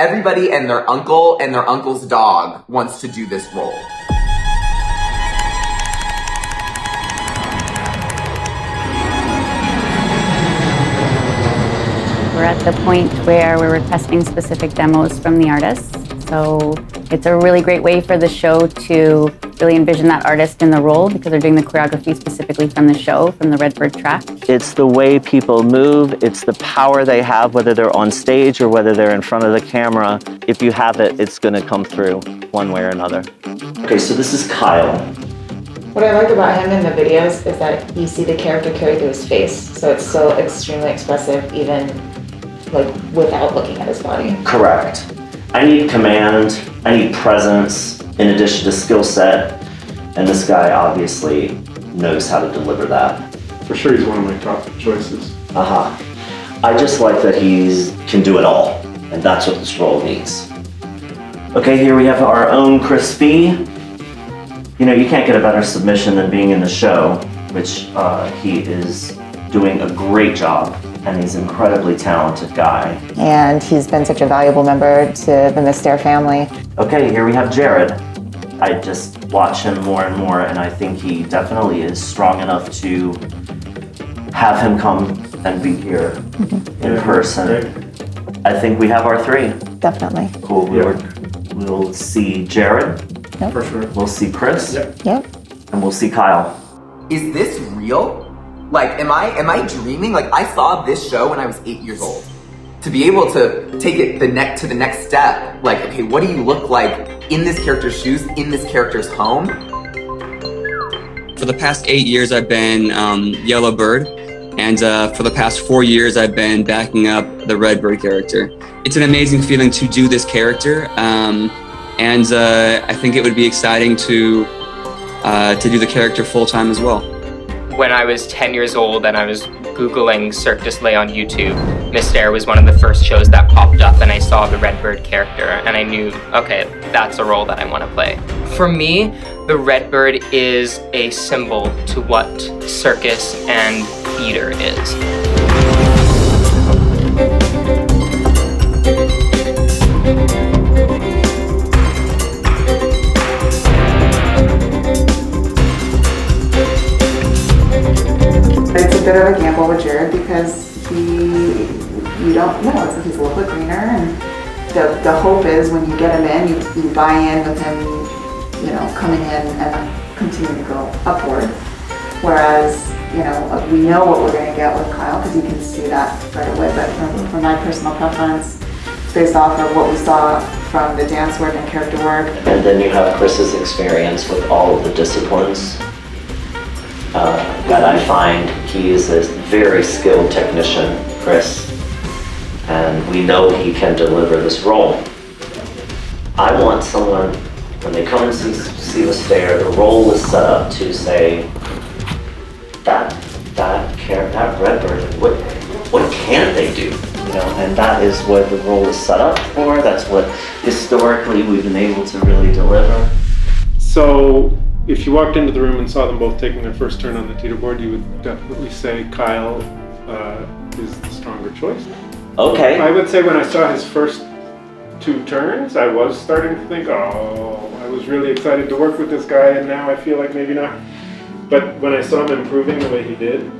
everybody and their uncle and their uncle's dog wants to do this role. We're at the point where we're requesting specific demos from the artists. So it's a really great way for the show to really envision that artist in the role because they're doing the choreography specifically from the show, from the Red Bird track. It's the way people move, it's the power they have, whether they're on stage or whether they're in front of the camera. If you have it, it's gonna come through one way or another. Okay, so this is Kyle. What I like about him in the videos is that you see the character carry through his face, so it's still extremely expressive even like without looking at his body. Correct. I need command, I need presence, in addition to skill set, and this guy obviously knows how to deliver that. For sure he's one of my top choices. I just like that he can do it all, and that's what this role needs. Okay, here we have our own Chris B. You know, you can't get a better submission than being in the show, which he is doing a great job, and he's an incredibly talented guy. And he's been such a valuable member to the Mystère family. Okay, here we have Jared. I just watch him more and more, and I think he definitely is strong enough to have him come and be here in person. I think we have our three. Definitely. Cool. We'll see Jared. Yep. For sure. We'll see Chris. Yep. And we'll see Kyle. Is this real? Like, am I dreaming? Like, I saw this show when I was 8 years old. To be able to take it to the next step, like, okay, what do you look like in this character's shoes, in this character's home? For the past 8 years, I've been Yellow Bird, and for the past 4 years, I've been backing up the Red Bird character. It's an amazing feeling to do this character, and I think it would be exciting to do the character full-time as well. When I was 10 years old and I was Googling Cirque du Soleil on YouTube, Mystère was one of the first shows that popped up, and I saw the Red Bird character and I knew, okay, that's a role that I want to play. For me, the Red Bird is a symbol to what circus and theater is. It's a bit of a gamble with Jared because you don't know, it's like he's a little bit greener, and the hope is when you get him in, you buy in with him, you know, coming in and continue to go upward. Whereas, you know, we know what we're going to get with Kyle because you can see that right away, but from my personal preference, based off of what we saw from the dance work and character work. And then you have Chris's experience with all of the disciplines. That I find he is a very skilled technician, Chris, and we know he can deliver this role. I want someone, when they come and see us there, the role is set up to say, that Red Bird, what can they do? You know, and that is what the role is set up for. That's what historically we've been able to really deliver. So, if you walked into the room and saw them both taking their first turn on the teeter board, you would definitely say Kyle is the stronger choice. Okay. I would say when I saw his first two turns, I was starting to think, oh, I was really excited to work with this guy, and now I feel like maybe not. But when I saw him improving the way he did,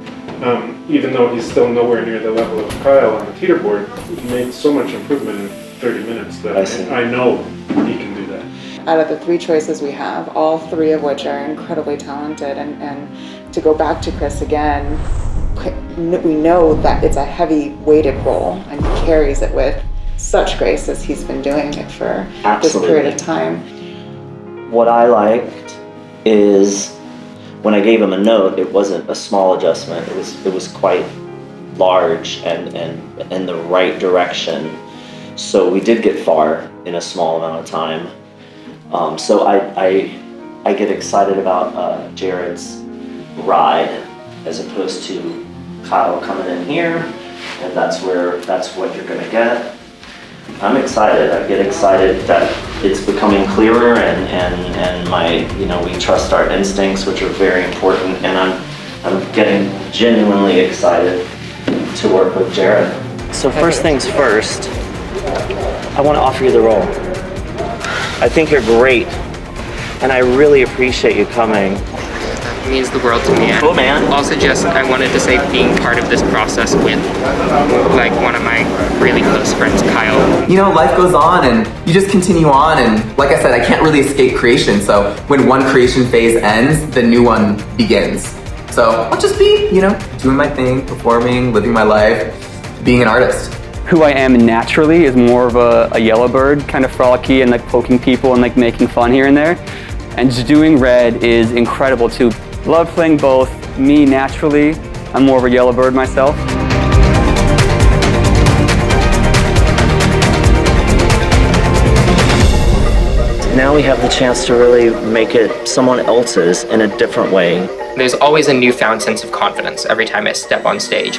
even though he's still nowhere near the level of Kyle on the teeter board, he made so much improvement in 30 minutes that I know he can do that. Out of the three choices we have, all three of which are incredibly talented, and to go back to Chris again, we know that it's a heavy weighted role and he carries it with such grace as he's been doing it for this period of time. What I liked is when I gave him a note, it wasn't a small adjustment, it was quite large and in the right direction. So we did get far in a small amount of time. So I get excited about Jared's ride as opposed to Kyle coming in here, and that's what you're gonna get. I'm excited. I get excited that it's becoming clearer, and we trust our instincts, which are very important, and I'm getting genuinely excited to work with Jared. So first things first, I want to offer you the role. I think you're great, and I really appreciate you coming. It means the world to me. Cool, man. Also, just I wanted to say being part of this process with like one of my really close friends, Kyle. You know, life goes on and you just continue on, and like I said, I can't really escape creation, so when one creation phase ends, the new one begins. So I'll just be, you know, doing my thing, performing, living my life, being an artist. Who I am naturally is more of a yellow bird, kind of frolicky and like poking people and like making fun here and there. And just doing Red is incredible too. Love playing both. Me naturally, I'm more of a yellow bird myself. Now we have the chance to really make it someone else's in a different way. There's always a newfound sense of confidence every time I step on stage.